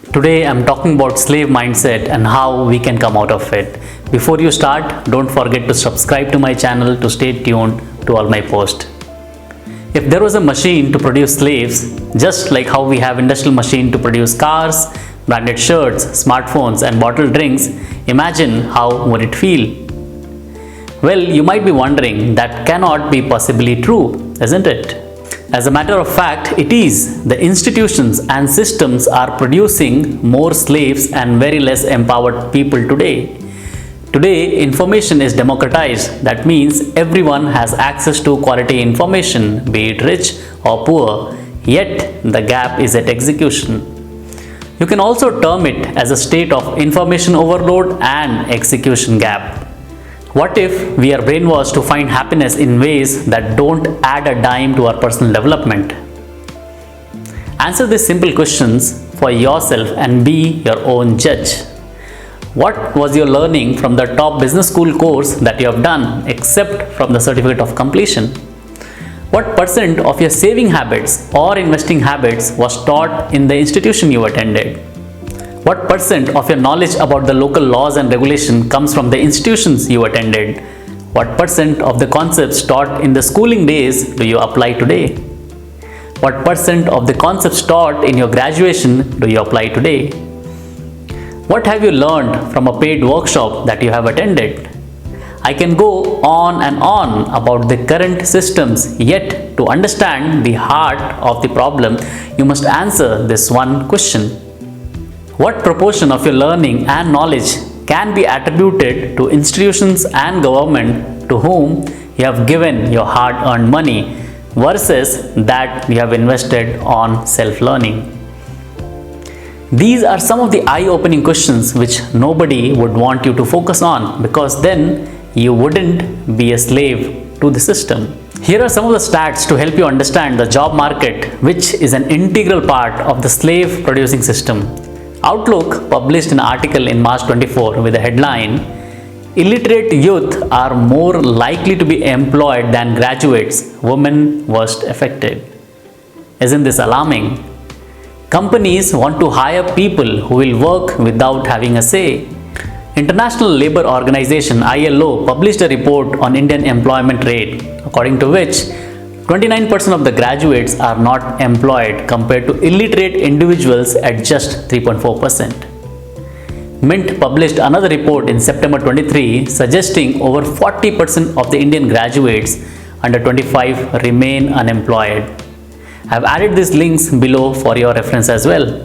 Today I'm talking about slave mindset and how we can come out of it. Before you start, don't forget to subscribe to my channel to stay tuned to all my posts. If there was a machine to produce slaves, just like how we have industrial machine to produce cars, branded shirts, smartphones and bottled drinks, imagine how would it feel? Well, you might be wondering that cannot be possibly true, isn't it? As a matter of fact, it is. The institutions and systems are producing more slaves and very less empowered people today. Today, information is democratized. That means everyone has access to quality information, be it rich or poor. Yet, the gap is at execution. You can also term it as a state of information overload and execution gap. What if we are brainwashed to find happiness in ways that don't add a dime to our personal development? Answer these simple questions for yourself and be your own judge. What was your learning from the top business school course that you have done except from the certificate of completion? What percent of your saving habits or investing habits was taught in the institution you attended? What percent of your knowledge about the local laws and regulation comes from the institutions you attended? What percent of the concepts taught in the schooling days do you apply today? What percent of the concepts taught in your graduation do you apply today? What have you learned from a paid workshop that you have attended? I can go on and on about the current systems, yet to understand the heart of the problem, you must answer this one question. What proportion of your learning and knowledge can be attributed to institutions and government to whom you have given your hard-earned money versus that you have invested on self-learning? These are some of the eye-opening questions which nobody would want you to focus on because then you wouldn't be a slave to the system. Here are some of the stats to help you understand the job market, which is an integral part of the slave producing system. Outlook published an article in March 24 with the headline, "Illiterate youth are more likely to be employed than graduates, women worst affected." Isn't this alarming? Companies want to hire people who will work without having a say. International Labour Organization ILO published a report on Indian employment rate, according to which 29% of the graduates are not employed compared to illiterate individuals at just 3.4%. Mint published another report in September 23 suggesting over 40% of the Indian graduates under 25 remain unemployed. I have added these links below for your reference as well.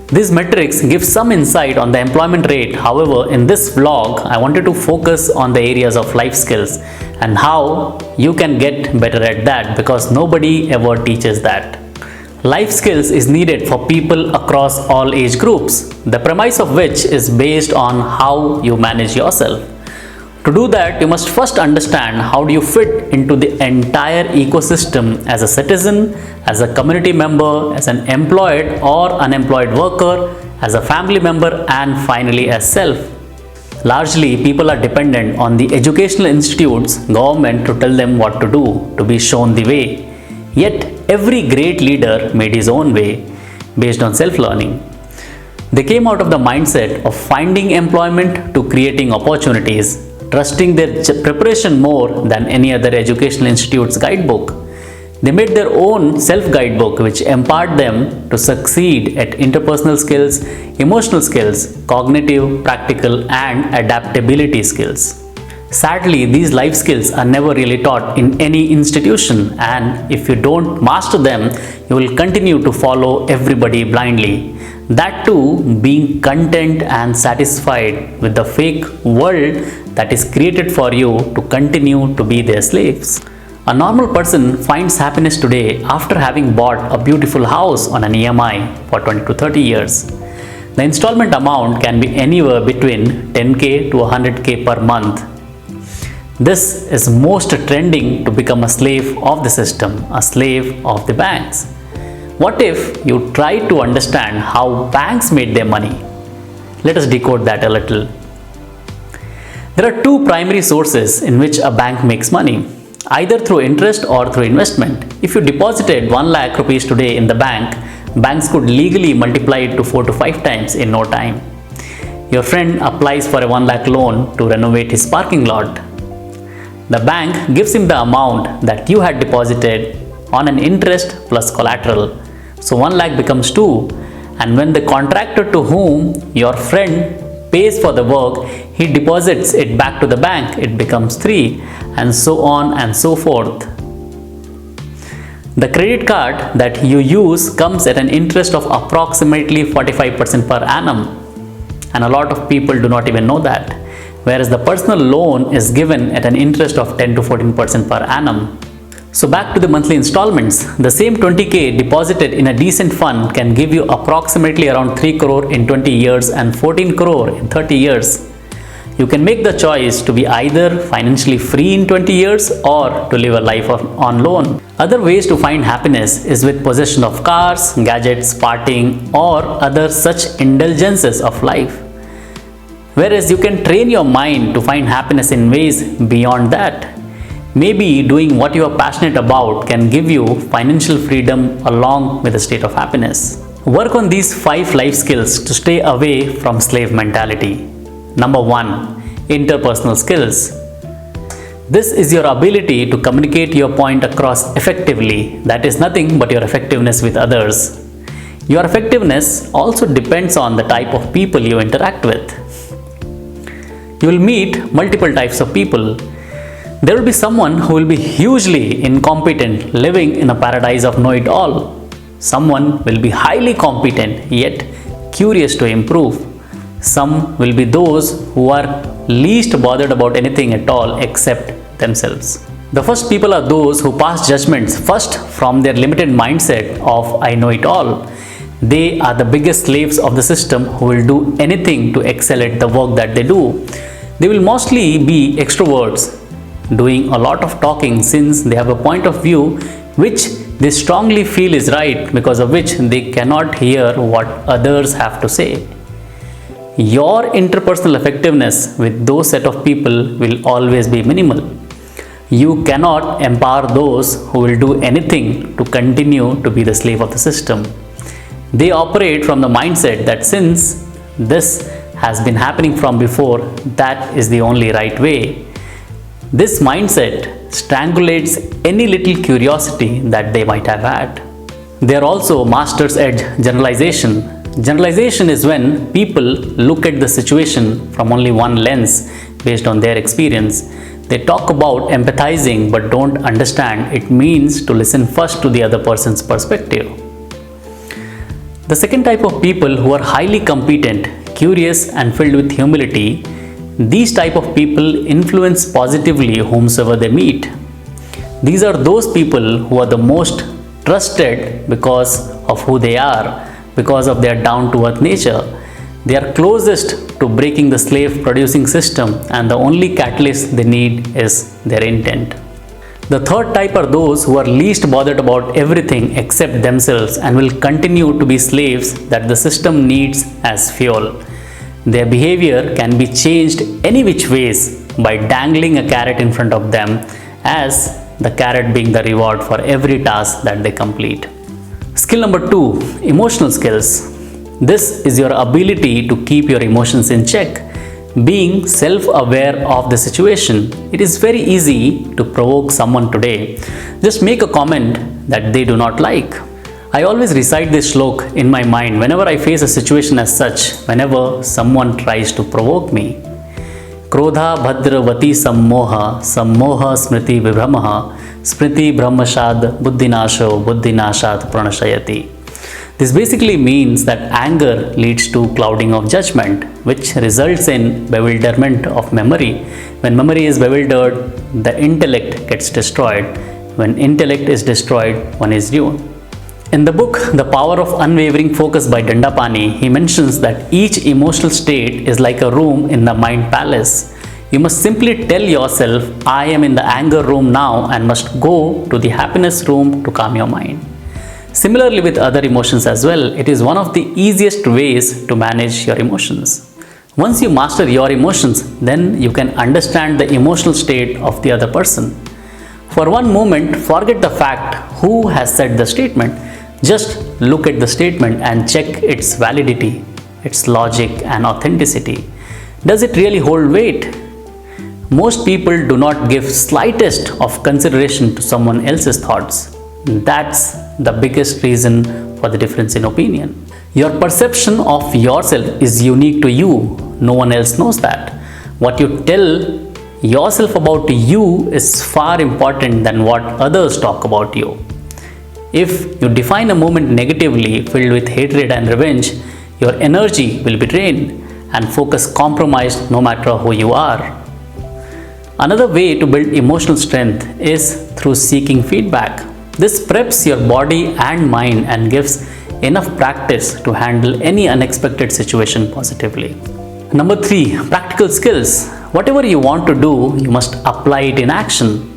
These metrics give some insight on the employment rate. However, in this vlog, I wanted to focus on the areas of life skills and how you can get better at that because nobody ever teaches that. Life skills is needed for people across all age groups, the premise of which is based on how you manage yourself. To do that, you must first understand how do you fit into the entire ecosystem as a citizen, as a community member, as an employed or unemployed worker, as a family member, and finally as self. Largely, people are dependent on the educational institutes, government to tell them what to do, to be shown the way. Yet, every great leader made his own way based on self-learning. They came out of the mindset of finding employment to creating opportunities, trusting their preparation more than any other educational institute's guidebook. They made their own self-guidebook which empowered them to succeed at interpersonal skills, emotional skills, cognitive, practical and adaptability skills. Sadly, these life skills are never really taught in any institution, and if you don't master them, you will continue to follow everybody blindly. That too, being content and satisfied with the fake world that is created for you to continue to be their slaves. A normal person finds happiness today after having bought a beautiful house on an EMI for 20 to 30 years. The installment amount can be anywhere between 10k to 100k per month. This is most trending to become a slave of the system, a slave of the banks. What if you try to understand how banks made their money? Let us decode that a little. There are two primary sources in which a bank makes money, either through interest or through investment. If you deposited 1 lakh rupees today in the bank, Banks could legally multiply it to 4 to 5 times in no time. Your friend applies for a 1 lakh loan to renovate his parking lot. The bank gives him the amount that you had deposited on an interest plus collateral. So 1 lakh becomes 2, and when the contractor to whom your friend pays for the work, he deposits it back to the bank, it becomes 3, and so on and so forth. The credit card that you use comes at an interest of approximately 45% per annum, and a lot of people do not even know that, whereas the personal loan is given at an interest of 10 to 14% per annum. So back to the monthly installments, the same 20k deposited in a decent fund can give you approximately around 3 crore in 20 years and 14 crore in 30 years. You can make the choice to be either financially free in 20 years or to live a life on loan. Other ways to find happiness is with possession of cars, gadgets, partying, or other such indulgences of life. Whereas you can train your mind to find happiness in ways beyond that. Maybe doing what you are passionate about can give you financial freedom along with a state of happiness. Work on these 5 life skills to stay away from slave mentality. Number 1. Interpersonal skills. This is your ability to communicate your point across effectively. That is nothing but your effectiveness with others. Your effectiveness also depends on the type of people you interact with. You will meet multiple types of people. There will be someone who will be hugely incompetent, living in a paradise of know-it-all. Someone will be highly competent yet curious to improve. Some will be those who are least bothered about anything at all except themselves. The first people are those who pass judgments first from their limited mindset of I know it all. They are the biggest slaves of the system who will do anything to excel at the work that they do. They will mostly be extroverts, doing a lot of talking since they have a point of view which they strongly feel is right, because of which they cannot hear what others have to say. Your interpersonal effectiveness with those set of people will always be minimal. You cannot empower those who will do anything to continue to be the slave of the system. They operate from the mindset that since this has been happening from before, that is the only right way. This mindset strangulates any little curiosity that they might have had. They are also masters at generalization. Generalization is when people look at the situation from only one lens based on their experience. They talk about empathizing but don't understand it means to listen first to the other person's perspective. The second type of people who are highly competent, curious and filled with humility, these type of people influence positively whomsoever they meet. These are those people who are the most trusted because of who they are, because of their down-to-earth nature. They are closest to breaking the slave-producing system, and the only catalyst they need is their intent. The third type are those who are least bothered about everything except themselves and will continue to be slaves that the system needs as fuel. Their behavior can be changed any which ways by dangling a carrot in front of them, as the carrot being the reward for every task that they complete. Skill number 2, emotional skills. This is your ability to keep your emotions in check, being self-aware of the situation. It is very easy to provoke someone today. Just make a comment that they do not like. I always recite this shlok in my mind whenever I face a situation as such, whenever someone tries to provoke me. Krodha bhadravati sammoha, sammoha smriti vibhramaha, smriti brahmashad buddhinasho, buddhinashat pranashayati. This basically means that anger leads to clouding of judgment, which results in bewilderment of memory. When memory is bewildered, the intellect gets destroyed. When intellect is destroyed, one is ruined. In the book The Power of Unwavering Focus by Dandapani, he mentions that each emotional state is like a room in the mind palace. You must simply tell yourself, I am in the anger room now and must go to the happiness room to calm your mind. Similarly with other emotions as well, it is one of the easiest ways to manage your emotions. Once you master your emotions, then you can understand the emotional state of the other person. For one moment, forget the fact who has said the statement. Just look at the statement and check its validity, its logic and authenticity. Does it really hold weight? Most people do not give slightest of consideration to someone else's thoughts. That's the biggest reason for the difference in opinion. Your perception of yourself is unique to you. No one else knows that. What you tell yourself about you is far important than what others talk about you. If you define a moment negatively, filled with hatred and revenge, your energy will be drained and focus compromised no matter who you are. Another way to build emotional strength is through seeking feedback. This preps your body and mind and gives enough practice to handle any unexpected situation positively. Number 3, practical skills. Whatever you want to do, you must apply it in action.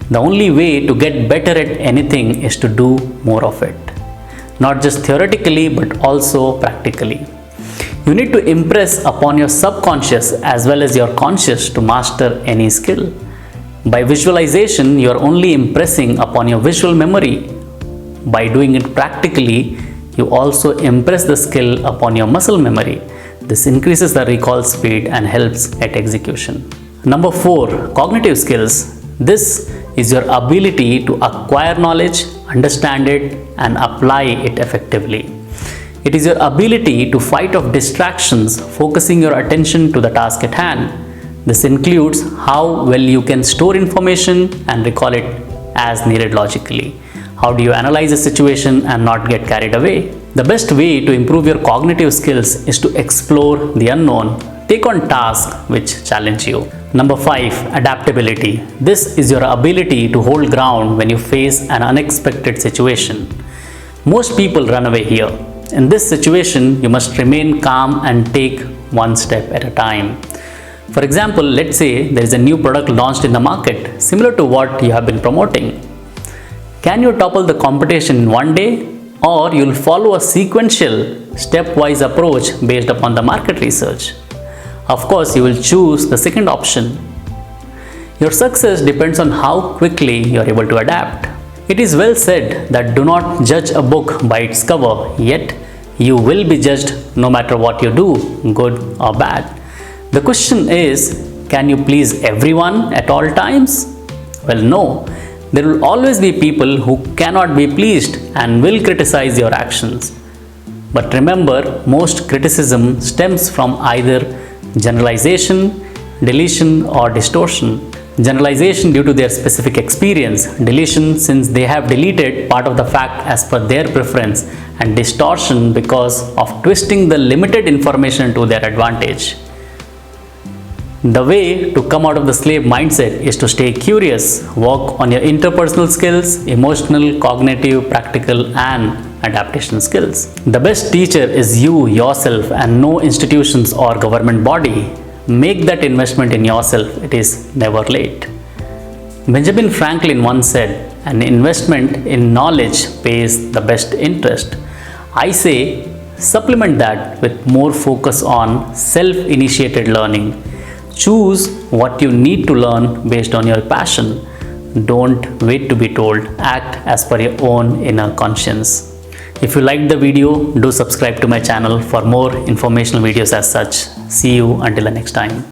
The only way to get better at anything is to do more of it. Not just theoretically, but also practically. You need to impress upon your subconscious as well as your conscious to master any skill. By visualization, you are only impressing upon your visual memory. By doing it practically, you also impress the skill upon your muscle memory. This increases the recall speed and helps at execution. Number 4, cognitive skills. This is your ability to acquire knowledge, understand it, and apply it effectively. It is your ability to fight off distractions, focusing your attention to the task at hand. This includes how well you can store information and recall it as needed logically. How do you analyze a situation and not get carried away? The best way to improve your cognitive skills is to explore the unknown. Take on tasks which challenge you. Number 5, adaptability. This is your ability to hold ground when you face an unexpected situation. Most people run away here. In this situation, you must remain calm and take one step at a time. For example, let's say there is a new product launched in the market, similar to what you have been promoting. Can you topple the competition in one day, or you'll follow a sequential, stepwise approach based upon the market research? Of course, you will choose the second option. Your success depends on how quickly you are able to adapt. It is well said that do not judge a book by its cover, yet you will be judged no matter what you do, good or bad. The question is, can you please everyone at all times? Well, no. There will always be people who cannot be pleased and will criticize your actions. But remember, most criticism stems from either generalization, deletion, or distortion. Generalization due to their specific experience, deletion since they have deleted part of the fact as per their preference, and distortion because of twisting the limited information to their advantage. The way to come out of the slave mindset is to stay curious, work on your interpersonal skills, emotional, cognitive, practical, and adaptation skills. The best teacher is you yourself and no institutions or government body. Make that investment in yourself. It is never late. Benjamin Franklin once said, an investment in knowledge pays the best interest. I say, supplement that with more focus on self-initiated learning. Choose what you need to learn based on your passion. Don't wait to be told. Act as per your own inner conscience. If you liked the video, do subscribe to my channel for more informational videos as such. See you until the next time.